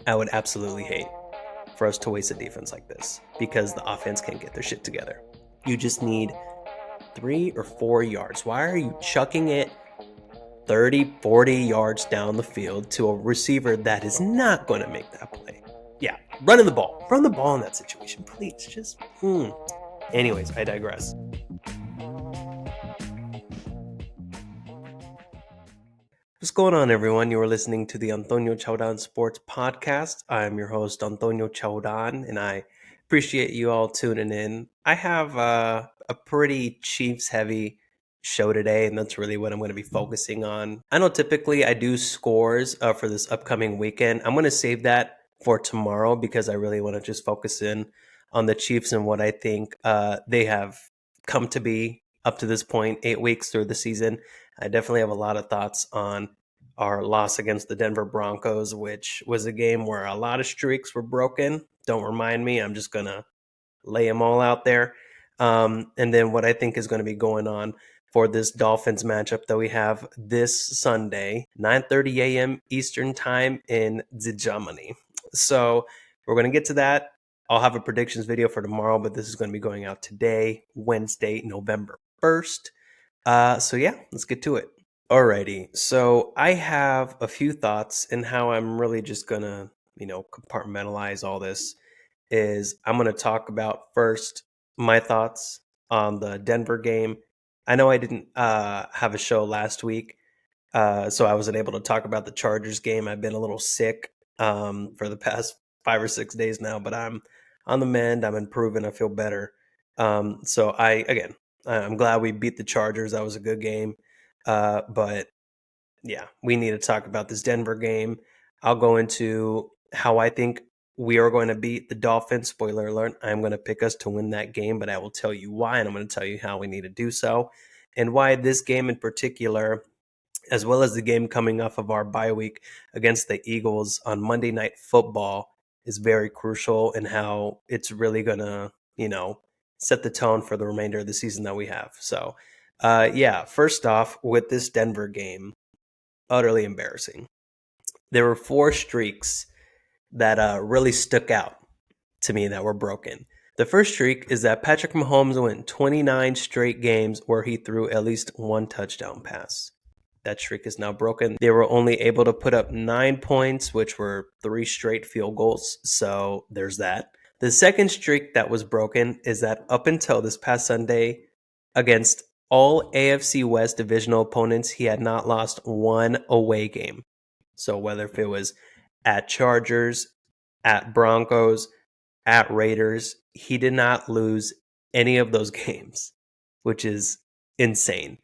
I would absolutely hate for us to waste a defense like this because the offense can't get their shit together. You just need 3 or 4 yards. Why are you chucking it 30, 40 yards down the field to a receiver that is not going to make that play? Yeah, run the ball. Run the ball in that situation, please. Just, Anyways, I digress. What's going on, everyone? You are listening to the Antonio Chaudan Sports Podcast. I'm your host, Antonio Chaudan, and I appreciate you all tuning in. I have a pretty Chiefs-heavy show today, and that's really what I'm going to be focusing on. I know typically I do scores for this upcoming weekend. I'm going to save that for tomorrow because I really want to just focus in on the Chiefs and what I think they have come to be up to this point, 8 weeks through the season. I definitely have a lot of thoughts on our loss against the Denver Broncos, which was a game where a lot of streaks were broken. Don't remind me. I'm just going to lay them all out there. And then what I think is going to be going on for this Dolphins matchup that we have this Sunday, 9:30 a.m. Eastern time in Germany. So we're going to get to that. I'll have a predictions video for tomorrow, but this is going to be going out today, Wednesday, November 1st. So yeah, let's get to it. Alrighty, so I have a few thoughts in how I'm really just gonna, compartmentalize all this. Is I'm gonna talk about first my thoughts on the Denver game. I know I didn't have a show last week, so I wasn't able to talk about the Chargers game. I've been a little sick for the past 5 or 6 days now, but I'm on the mend. I'm improving. I feel better. So I'm glad we beat the Chargers. That was a good game. But yeah, we need to talk about this Denver game. I'll go into how I think we are going to beat the Dolphins. Spoiler alert, I'm going to pick us to win that game, but I will tell you why, and I'm going to tell you how we need to do so, and why this game in particular, as well as the game coming off of our bye week against the Eagles on Monday Night Football, is very crucial and how it's really going to, set the tone for the remainder of the season that we have. So, first off, with this Denver game, utterly embarrassing. There were 4 streaks that really stuck out to me that were broken. The first streak is that Patrick Mahomes went 29 straight games where he threw at least one touchdown pass. That streak is now broken. They were only able to put up 9 points, which were 3 straight field goals. So there's that. The second streak that was broken is that up until this past Sunday, against all AFC West divisional opponents, he had not lost one away game. So whether if it was at Chargers, at Broncos, at Raiders, he did not lose any of those games, which is insane.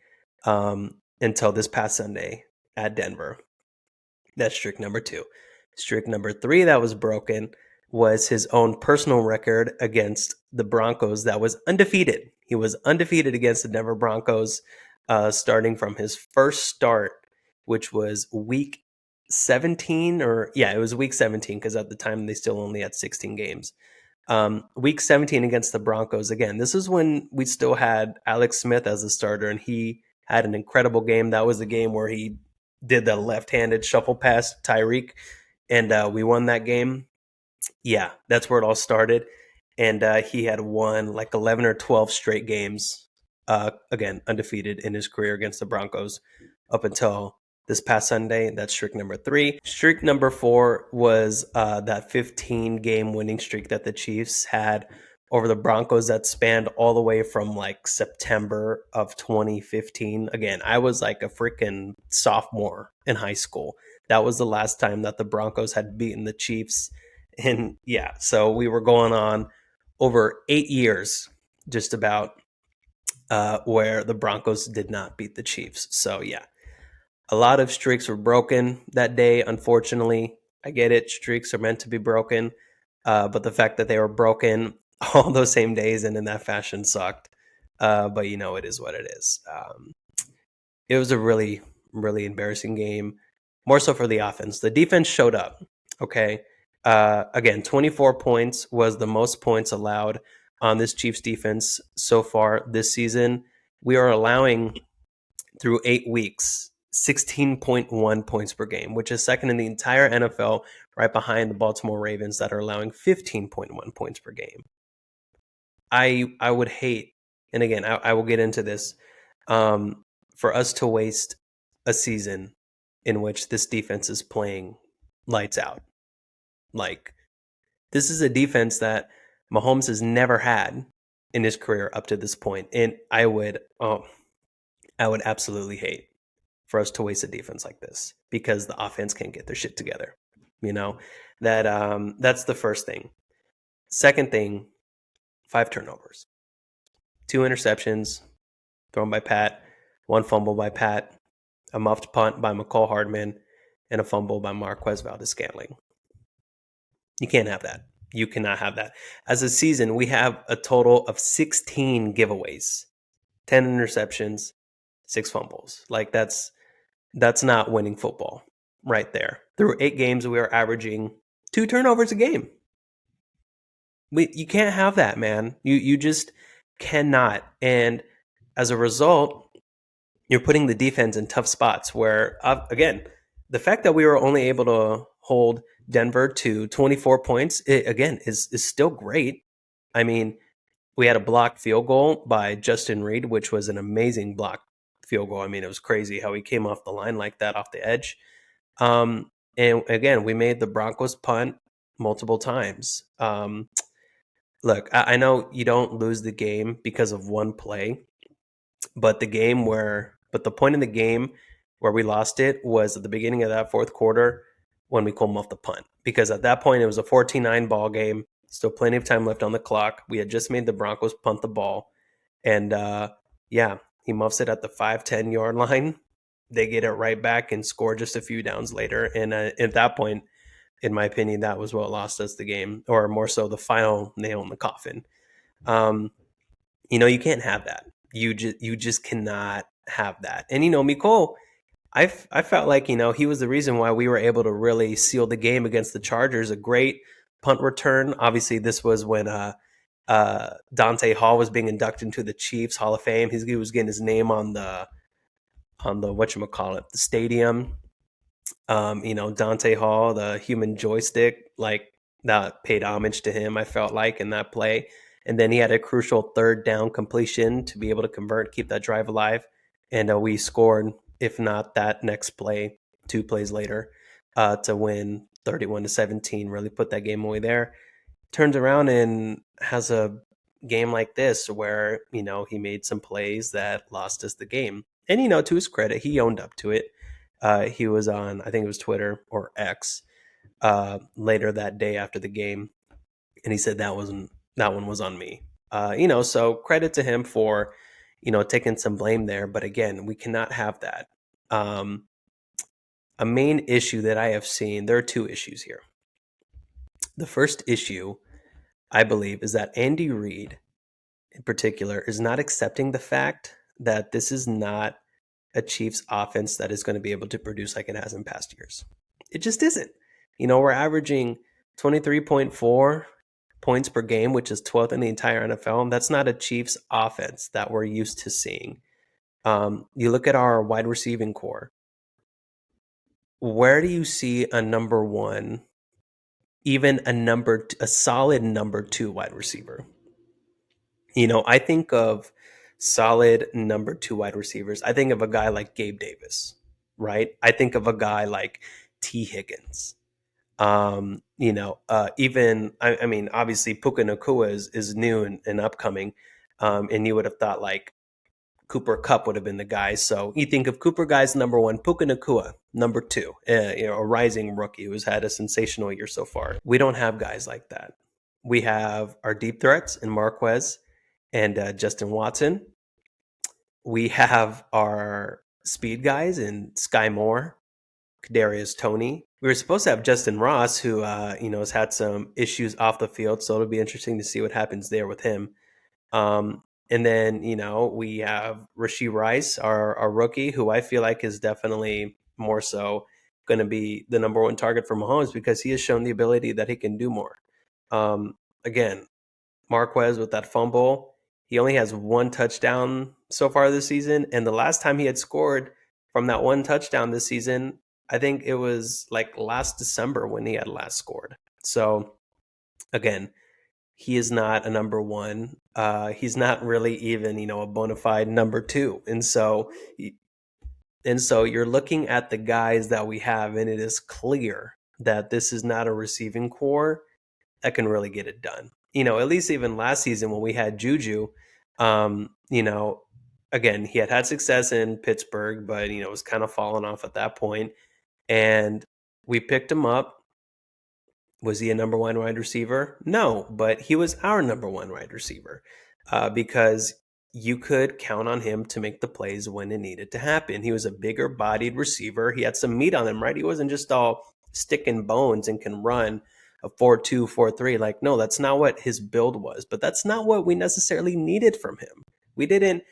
Until this past Sunday at Denver. That's streak number 2. Streak number 3 that was broken was his own personal record against the Broncos that was undefeated. He was undefeated against the Denver Broncos starting from his first start, which was week 17, it was week 17 because at the time they still only had 16 games. Week 17 against the Broncos. Again, this is when we still had Alex Smith as a starter, and he had an incredible game. That was the game where he did the left-handed shuffle pass to Tyreek, and we won that game. Yeah, that's where it all started. And he had won like 11 or 12 straight games, again, undefeated in his career against the Broncos up until this past Sunday. That's streak number 3. Streak number 4 was that 15-game winning streak that the Chiefs had over the Broncos that spanned all the way from like September of 2015. Again, I was like a freaking sophomore in high school. That was the last time that the Broncos had beaten the Chiefs. And yeah, so we were going on over 8 years, just about, where the Broncos did not beat the Chiefs. So yeah, a lot of streaks were broken that day, unfortunately. I get it, streaks are meant to be broken, but the fact that they were broken all those same days and in that fashion sucked. But it is what it is. It was a really, really embarrassing game, more so for the offense. The defense showed up, okay? Again, 24 points was the most points allowed on this Chiefs defense so far this season. We are allowing, through 8 weeks, 16.1 points per game, which is second in the entire NFL, right behind the Baltimore Ravens that are allowing 15.1 points per game. I would hate, and again, I will get into this, for us to waste a season in which this defense is playing lights out. Like, this is a defense that Mahomes has never had in his career up to this point, and I would absolutely hate for us to waste a defense like this because the offense can't get their shit together. You know, that's the first thing. Second thing, 5 turnovers, 2 interceptions thrown by Pat, 1 fumble by Pat, a muffed punt by McCall Hardman, and a fumble by Marquez Valdes-Scantling. You can't have that. You cannot have that. As a season, we have a total of 16 giveaways, 10 interceptions, 6 fumbles. Like that's not winning football right there. Through 8 games, we are averaging 2 turnovers a game. You can't have that, man. You just cannot. And as a result, you're putting the defense in tough spots where, again, the fact that we were only able to hold Denver to 24 points, again, is still great. I mean, we had a blocked field goal by Justin Reed, which was an amazing blocked field goal. I mean, it was crazy how he came off the line like that off the edge. And again, we made the Broncos punt multiple times. Look, I know you don't lose the game because of one play, but the point in the game where we lost it was at the beginning of that fourth quarter when we called off the punt. Because at that point, it was a 14-9 ball game, still plenty of time left on the clock. We had just made the Broncos punt the ball. And yeah, he muffs it at the 5-10 yard line. They get it right back and score just a few downs later. And at that point, in my opinion, that was what lost us the game, or more so the final nail in the coffin. You can't have that. You just cannot have that. And Mecole, I felt like he was the reason why we were able to really seal the game against the Chargers. A great punt return. Obviously, this was when Dante Hall was being inducted into the Chiefs Hall of Fame. He was getting his name on the whatchamacallit, the stadium. Dante Hall, the human joystick, like that paid homage to him, I felt like, in that play. And then he had a crucial third down completion to be able to convert, keep that drive alive. And we scored, if not that next play, 2 plays later, to win 31-17, really put that game away there. Turns around and has a game like this where, he made some plays that lost us the game. And, to his credit, he owned up to it. He was on, I think it was Twitter or X, later that day after the game, and he said that one was on me. So credit to him for, taking some blame there. But again, we cannot have that. A main issue that I have seen, there are 2 issues here. The first issue, I believe, is that Andy Reid, in particular, is not accepting the fact that this is not a Chiefs offense that is going to be able to produce like it has in past years. It just isn't. We're averaging 23.4 points per game, which is 12th in the entire NFL. That's not a Chiefs offense that we're used to seeing. You look at our wide receiving core. Where do you see a number 1, even a solid number 2 wide receiver? I think of solid number 2 wide receivers. I think of a guy like Gabe Davis, right? I think of a guy like T. Higgins. Even I mean, obviously Puka Nacua is new and upcoming, and you would have thought like Cooper Kupp would have been the guy. So you think of Cooper guys number 1, Puka Nacua number 2, a rising rookie who's had a sensational year so far. We don't have guys like that. We have our deep threats in Marquez and Justin Watson. We have our speed guys in Sky Moore, Kadarius Toney. We were supposed to have Justin Ross, who has had some issues off the field, so it'll be interesting to see what happens there with him. And then we have Rashee Rice, our rookie, who I feel like is definitely more so going to be the number 1 target for Mahomes because he has shown the ability that he can do more. Again, Marquez with that fumble. He only has 1 touchdown so far this season, and the last time he had scored from that one touchdown this season, I think it was like last December when he had last scored. So again, he is not a number one. He's not really even, a bona fide number two. And so you're looking at the guys that we have, and it is clear that this is not a receiving core that can really get it done. At least even last season when we had Juju, um, you know, again, he had success in Pittsburgh, but, was kind of falling off at that point. And we picked him up. Was he a number one wide receiver? No, but he was our number one wide receiver because you could count on him to make the plays when it needed to happen. He was a bigger bodied receiver. He had some meat on him, right? He wasn't just all stick and bones and can run a 4.2, 4.3. Like, no, that's not what his build was, but that's not what we necessarily needed from him. We didn't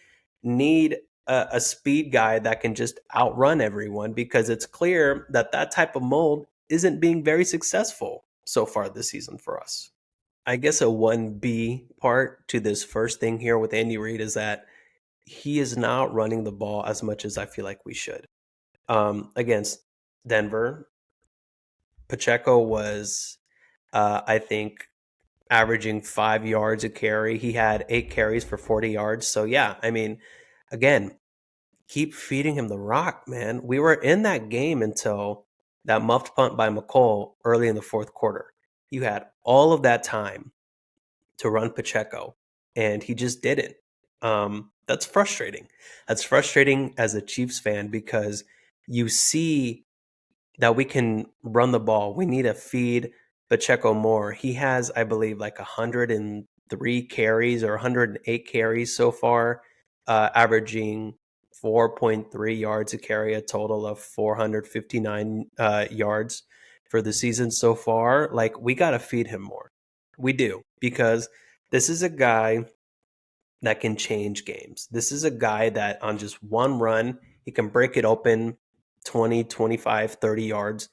need a speed guy that can just outrun everyone because it's clear that that type of mold isn't being very successful so far this season for us. I guess a 1B part to this first thing here with Andy Reid is that he is not running the ball as much as I feel like we should. Against Denver, Pacheco was, I think, averaging 5 yards a carry. He had 8 carries for 40 yards. So, yeah, I mean, again, keep feeding him the rock, man. We were in that game until that muffed punt by McColl early in the fourth quarter. You had all of that time to run Pacheco, and he just didn't. That's frustrating. That's frustrating as a Chiefs fan because you see that we can run the ball. We need to feed Pacheco more. He has, I believe, like 103 carries or 108 carries so far, averaging 4.3 yards a carry, a total of 459 yards for the season so far. Like, we got to feed him more. We do, because this is a guy that can change games. This is a guy that on just one run, he can break it open 20, 25, 30 yards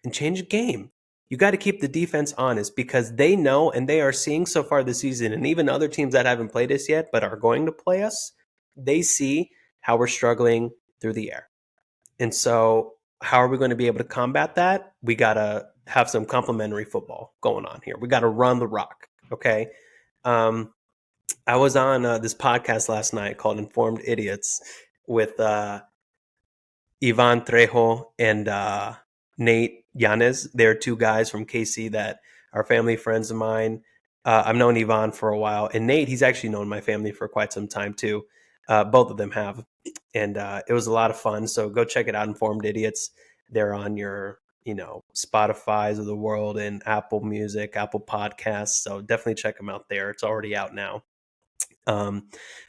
and change a game. You got to keep the defense honest because they know and they are seeing so far this season, and even other teams that haven't played us yet but are going to play us, they see how we're struggling through the air. And so, how are we going to be able to combat that? We got to have some complementary football going on here. We got to run the rock. Okay. Um, I was on this podcast last night called Informed Idiots with Ivan Trejo and Nate Yanez. They're two guys from KC that are family friends of mine. I've known Ivan for a while, and Nate, he's actually known my family for quite some time too. Both of them have, and it was a lot of fun. So go check it out, Informed Idiots. They're on your, Spotify's of the world and Apple Music, Apple Podcasts. So definitely check them out there. It's already out now. Um,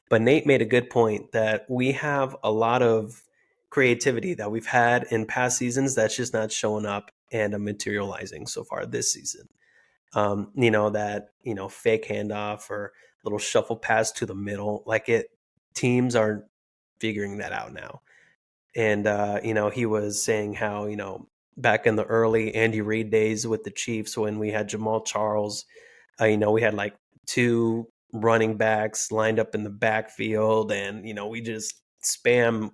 but Nate made a good point that we have a lot of creativity that we've had in past seasons that's just not showing up and materializing so far this season. That, fake handoff or little shuffle pass to the middle, teams are figuring that out now. And, he was saying how, back in the early Andy Reid days with the Chiefs when we had Jamal Charles, we had like two running backs lined up in the backfield, and we just spam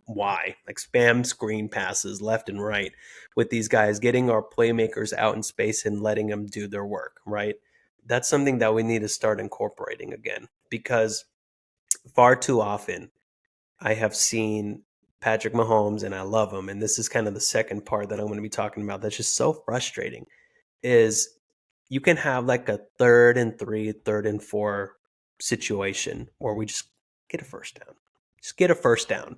screen passes left and right with these guys, getting our playmakers out in space and letting them do their work, right? That's something that we need to start incorporating again, because far too often I have seen Patrick Mahomes, and I love him, and this is kind of the second part that I'm going to be talking about that's just so frustrating, is you can have like a 3rd and 3, 3rd and 4 situation where we just get a first down. Just get a first down.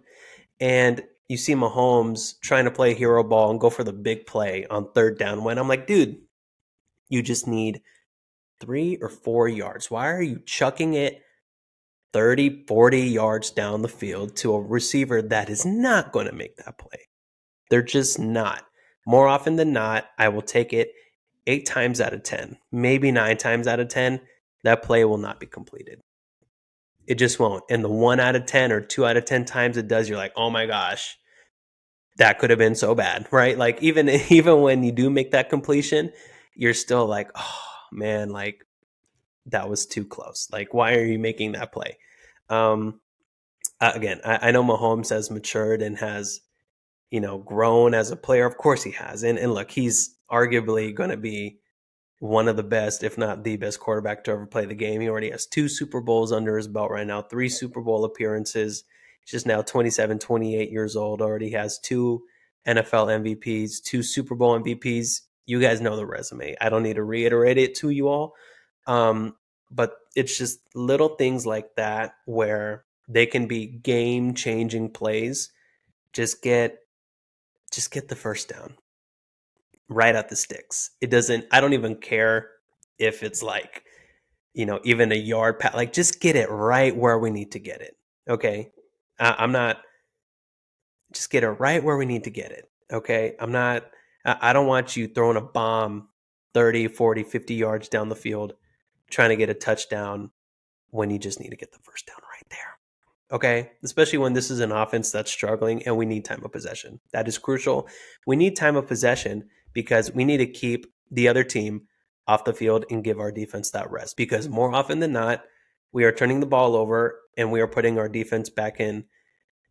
And you see Mahomes trying to play hero ball and go for the big play on 3rd down when I'm like, dude, you just need 3 or 4 yards. Why are you chucking it 30, 40 yards down the field to a receiver that is not going to make that play? They're just not. More often than not, I will take it 8 times out of 10, maybe 9 times out of 10, that play will not be completed. It just won't. And the 1 out of 10 or 2 out of 10 times it does, you're like, oh my gosh, that could have been so bad, right? Like even when you do make that completion, you're still like, oh man, like that was too close. Like, why are you making that play? Again, I know Mahomes has matured and has grown as a player. Of course he has. And look, he's arguably going to be one of the best, if not the best quarterback to ever play the game. He already has 2 Super Bowls under his belt right now, 3 Super Bowl appearances. He's just now 27, 28 years old, already has 2 NFL MVPs, 2 Super Bowl MVPs. You guys know the resume. I don't need to reiterate it to you all. But it's just little things like that where they can be game-changing plays. Just get the first down right at the sticks. I don't even care if it's like, even a yard pat, like just get it right where we need to get it. Okay. I'm not, just get it right where we need to get it. Okay. I don't want you throwing a bomb 30, 40, 50 yards down the field trying to get a touchdown when you just need to get the first down right there. Okay. Especially when this is an offense that's struggling and we need time of possession. That is crucial. We need time of possession because we need to keep the other team off the field and give our defense that rest. Because more often than not, we are turning the ball over and we are putting our defense back in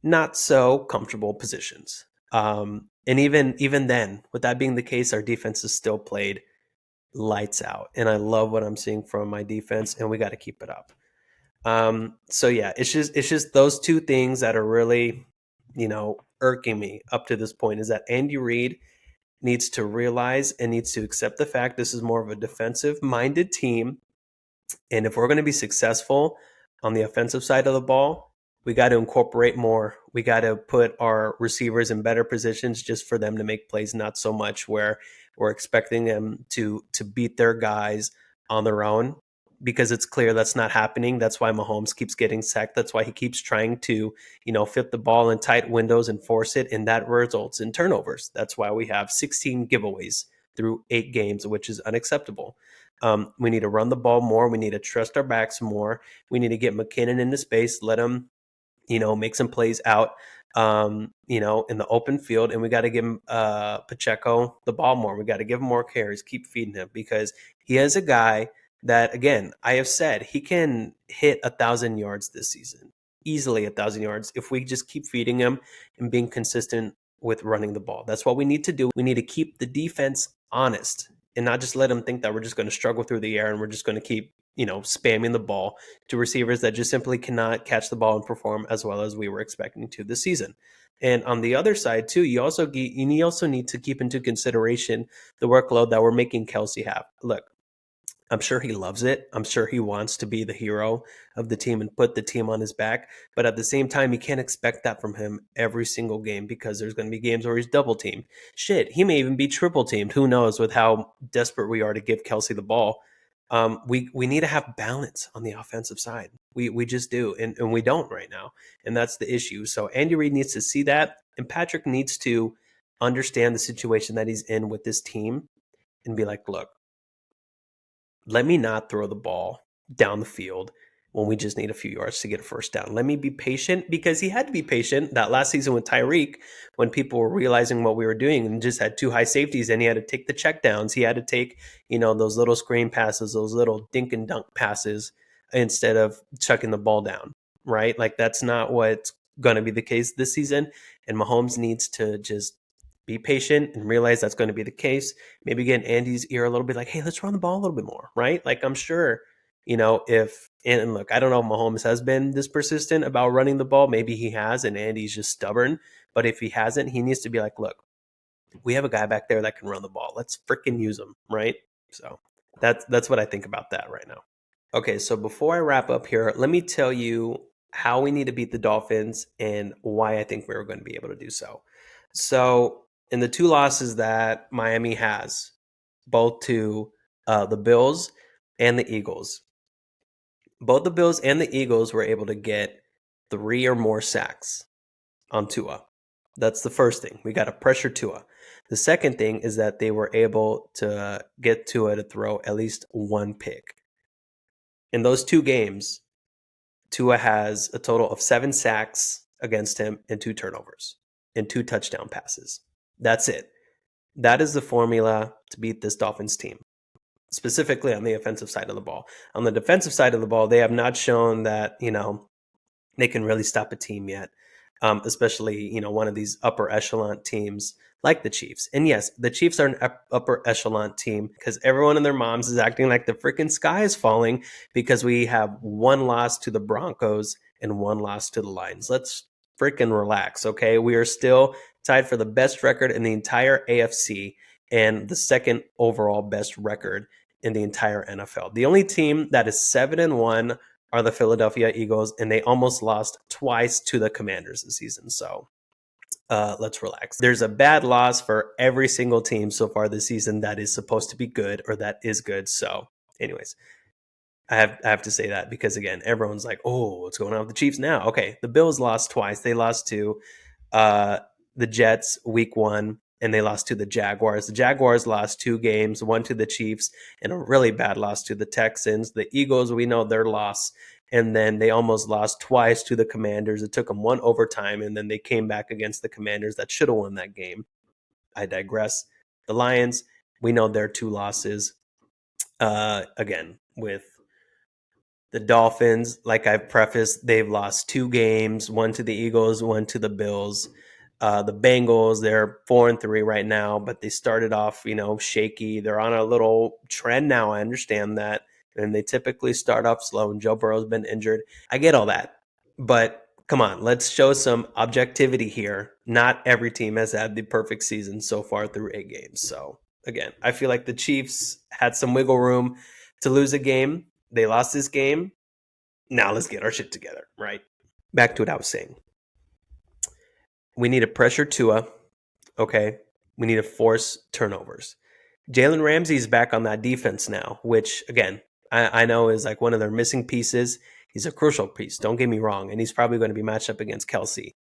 not so comfortable positions. And even then, with that being the case, our defense is still played lights out. And I love what I'm seeing from my defense, and we got to keep it up. So yeah, it's just those two things that are really, irking me up to this point is that Andy Reid needs to realize and needs to accept the fact this is more of a defensive minded team. And if we're going to be successful on the offensive side of the ball, we got to incorporate more. We got to put our receivers in better positions just for them to make plays, not so much where we're expecting them to beat their guys on their own, because it's clear that's not happening. That's why Mahomes keeps getting sacked. That's why he keeps trying to, fit the ball in tight windows and force it, and that results in turnovers. That's why we have 16 giveaways through 8 games, which is unacceptable. We need to run the ball more. We need to trust our backs more. We need to get McKinnon into space, let him, make some plays out, in the open field. And we got to give him, Pacheco the ball more. We got to give him more carries, keep feeding him, because he is a guy that, again, I have said he can hit 1,000 yards this season, easily 1,000 yards, if we just keep feeding him and being consistent with running the ball. That's what we need to do. We need to keep the defense honest and not just let them think that we're just going to struggle through the air and we're just going to keep, spamming the ball to receivers that just simply cannot catch the ball and perform as well as we were expecting to this season. And on the other side too, you also need to keep into consideration the workload that we're making Kelce have. Look, I'm sure he loves it. I'm sure he wants to be the hero of the team and put the team on his back. But at the same time, you can't expect that from him every single game, because there's going to be games where he's double teamed. Shit, he may even be triple teamed. Who knows with how desperate we are to give Kelce the ball. We need to have balance on the offensive side. We just do, and we don't right now. And that's the issue. So Andy Reid needs to see that, and Patrick needs to understand the situation that he's in with this team and be like, look, let me not throw the ball down the field when we just need a few yards to get a first down. Let me be patient, because he had to be patient that last season with Tyreek when people were realizing what we were doing and just had 2 high safeties, and he had to take the check downs. He had to take, those little screen passes, those little dink and dunk passes instead of chucking the ball down, right? Like that's not what's going to be the case this season. And Mahomes needs to just be patient and realize that's going to be the case. Maybe get in Andy's ear a little bit, like, hey, let's run the ball a little bit more, right? Like I'm sure, if and look, I don't know if Mahomes has been this persistent about running the ball. Maybe he has, and Andy's just stubborn. But if he hasn't, he needs to be like, look, we have a guy back there that can run the ball. Let's freaking use him, right? So that's what I think about that right now. Okay, so before I wrap up here, let me tell you how we need to beat the Dolphins and why I think we're going to be able to do so. So, in the 2 losses that Miami has, both to the Bills and the Eagles, both the Bills and the Eagles were able to get 3 or more sacks on Tua. That's the first thing. We got to pressure Tua. The second thing is that they were able to get Tua to throw at least 1 pick. In those 2 games, Tua has a total of 7 sacks against him and 2 turnovers and 2 touchdown passes. That's it. That is the formula to beat this Dolphins team, specifically on the offensive side of the ball. On the defensive side of the ball, they have not shown that, they can really stop a team yet. especially one of these upper echelon teams like the Chiefs. And yes, the Chiefs are an upper echelon team because everyone and their moms is acting like the freaking sky is falling because we have one loss to the Broncos and one loss to the Lions. Let's freaking relax, okay? We are still tied for the best record in the entire AFC and the second overall best record in the entire NFL. The only team that is 7-1 are the Philadelphia Eagles, and they almost lost twice to the Commanders this season. So let's relax. There's a bad loss for every single team so far this season that is supposed to be good or that is good. So, anyways, I have to say that because again, everyone's like, "Oh, what's going on with the Chiefs now?" Okay, the Bills lost twice. They lost to the Jets week 1, and they lost to the Jaguars. The Jaguars lost 2 games, one to the Chiefs, and a really bad loss to the Texans. The Eagles, we know their loss, and then they almost lost twice to the Commanders. It took them one overtime, and then they came back against the Commanders that should have won that game. I digress. The Lions, we know their 2 losses. Again, with the Dolphins, like I've prefaced, they've lost 2 games, one to the Eagles, one to the Bills. The Bengals, they're 4-3 right now, but they started off, shaky. They're on a little trend now. I understand that. And they typically start off slow, and Joe Burrow's been injured. I get all that. But come on, let's show some objectivity here. Not every team has had the perfect season so far through 8 games. So, again, I feel like the Chiefs had some wiggle room to lose a game. They lost this game. Now let's get our shit together, right? Back to what I was saying. We need to pressure Tua, okay? We need to force turnovers. Jalen Ramsey's back on that defense now, which, again, I know is like one of their missing pieces. He's a crucial piece, don't get me wrong, and he's probably going to be matched up against Kelsey.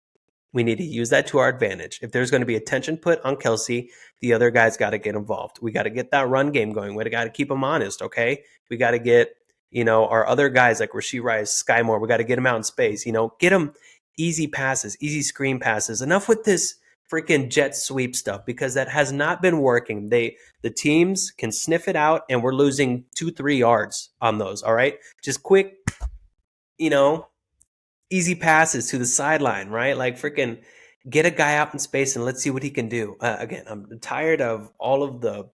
We need to use that to our advantage. If there's going to be attention put on Kelsey, the other guys got to get involved. We got to get that run game going. We got to keep them honest, okay? We got to get, our other guys like Rashee Rice, Sky Moore, we got to get them out in space. Get them easy passes, easy screen passes. Enough with this freaking jet sweep stuff because that has not been working. The teams can sniff it out, and we're losing 2-3 yards on those, all right? Just quick, easy passes to the sideline, right? Like freaking get a guy out in space and let's see what he can do. Again, I'm tired of all of the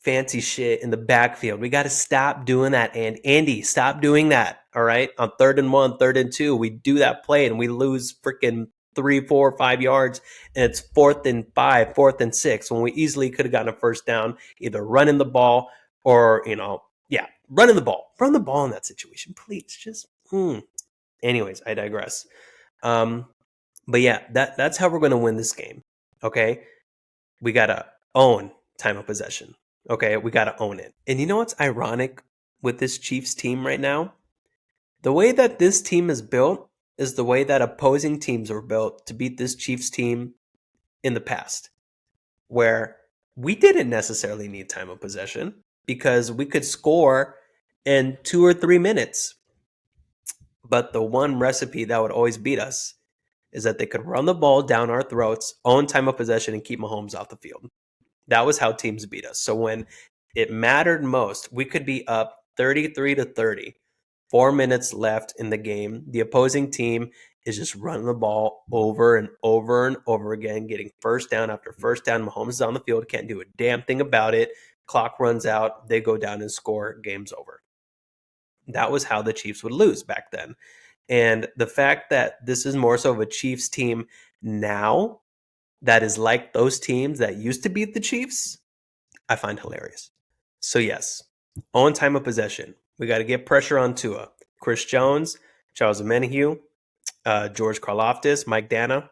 fancy shit in the backfield. We got to stop doing that. And Andy, stop doing that. All right. On 3rd and 1, 3rd and 2, we do that play and we lose freaking 3, 4, 5 yards. And it's 4th and 5, 4th and 6 when we easily could have gotten a first down, either running the ball or, running the ball. Run the ball in that situation, please. Just, Anyways, I digress. But yeah, that's how we're going to win this game. Okay. We got to own time of possession. Okay, we got to own it. And you know what's ironic with this Chiefs team right now? The way that this team is built is the way that opposing teams were built to beat this Chiefs team in the past, where we didn't necessarily need time of possession because we could score in 2 or 3 minutes. But the one recipe that would always beat us is that they could run the ball down our throats, own time of possession, and keep Mahomes off the field. That was how teams beat us. So when it mattered most, we could be up 33-30, 4 minutes left in the game. The opposing team is just running the ball over and over and over again, getting first down after first down. Mahomes is on the field, can't do a damn thing about it. Clock runs out, they go down and score, game's over. That was how the Chiefs would lose back then. And the fact that this is more so of a Chiefs team now that is like those teams that used to beat the Chiefs, I find hilarious. So yes, own time of possession. We got to get pressure on Tua. Chris Jones, Charles Omenihu, George Karlaftis, Mike Dana.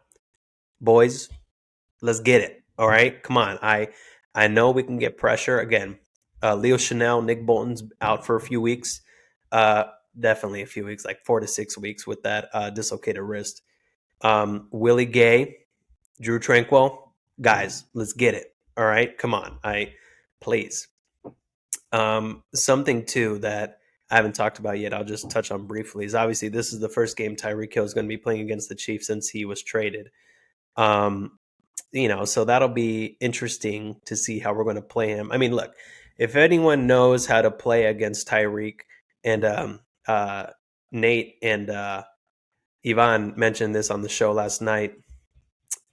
Boys, let's get it. All right, come on. I know we can get pressure. Again, Leo Chanel, Nick Bolton's out for a few weeks. Definitely a few weeks, like 4 to 6 weeks with that dislocated wrist. Willie Gay, Drew Tranquil, guys, let's get it. All right, come on, please. Something too that I haven't talked about yet, I'll just touch on briefly, is obviously this is the first game Tyreek Hill is going to be playing against the Chiefs since he was traded. So that'll be interesting to see how we're going to play him. I mean, look, if anyone knows how to play against Tyreek and Nate and Ivan mentioned this on the show last night.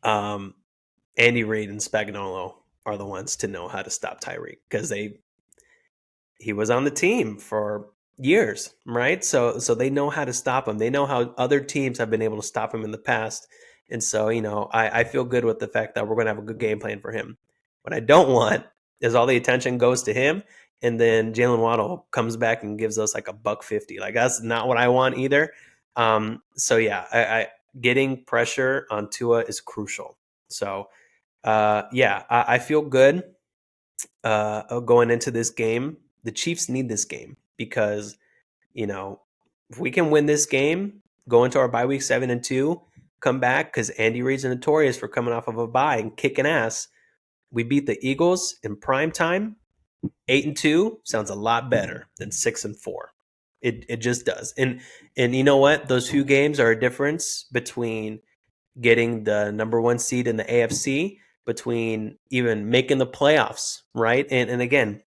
Um, Andy Reid and Spagnuolo are the ones to know how to stop Tyreek because he was on the team for years, right? So they know how to stop him. They know how other teams have been able to stop him in the past. And so, I feel good with the fact that we're going to have a good game plan for him. What I don't want is all the attention goes to him, and then Jalen Waddle comes back and gives us like a buck 50. Like that's not what I want either. So yeah, I getting pressure on Tua is crucial. So yeah, I feel good going into this game. The Chiefs need this game because if we can win this game, go into our bye week 7-2, come back because Andy Reid's notorious for coming off of a bye and kicking ass. We beat the Eagles in prime time. 8-2 sounds a lot better than 6-4. It just does. And you know what? Those few games are a difference between getting the number one seed in the AFC, between even making the playoffs, right? And again,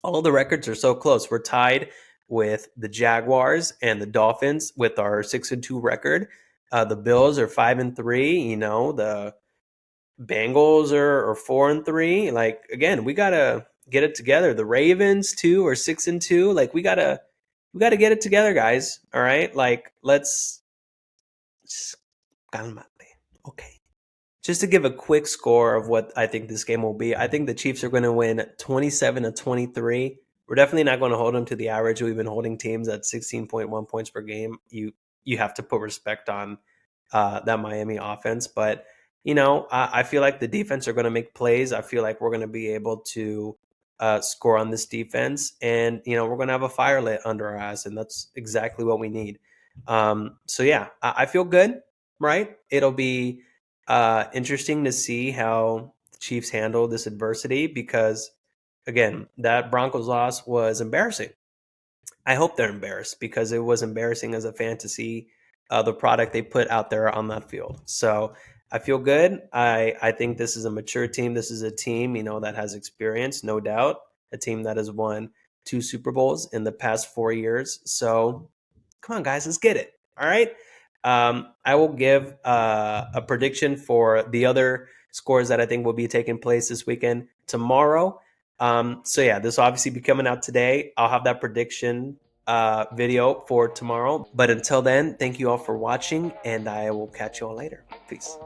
all the records are so close. We're tied with the Jaguars and the Dolphins with our 6-2 record. The Bills are 5-3. The Bengals are 4-3. Like again, we gotta get it together. The Ravens too are 6-2. Like we gotta get it together, guys. All right, like let's just calmate. Okay. Just to give a quick score of what I think this game will be, I think the Chiefs are going to win 27-23. We're definitely not going to hold them to the average. We've been holding teams at 16.1 points per game. You have to put respect on that Miami offense, but I feel like the defense are going to make plays. I feel like we're going to be able to score on this defense, and we're going to have a fire lit under our ass, and that's exactly what we need. So yeah, I feel good. Right? It'll be interesting to see how the Chiefs handle this adversity because, again, that Broncos loss was embarrassing. I hope they're embarrassed because it was embarrassing as a fantasy, the product they put out there on that field. So I feel good. I think this is a mature team. This is a team, that has experience, no doubt. A team that has won 2 Super Bowls in the past 4 years. So come on, guys, let's get it. All right. I will give a prediction for the other scores that I think will be taking place this weekend tomorrow. So yeah, this will obviously be coming out today. I'll have that prediction video for tomorrow. But until then, thank you all for watching, and I will catch you all later. Peace.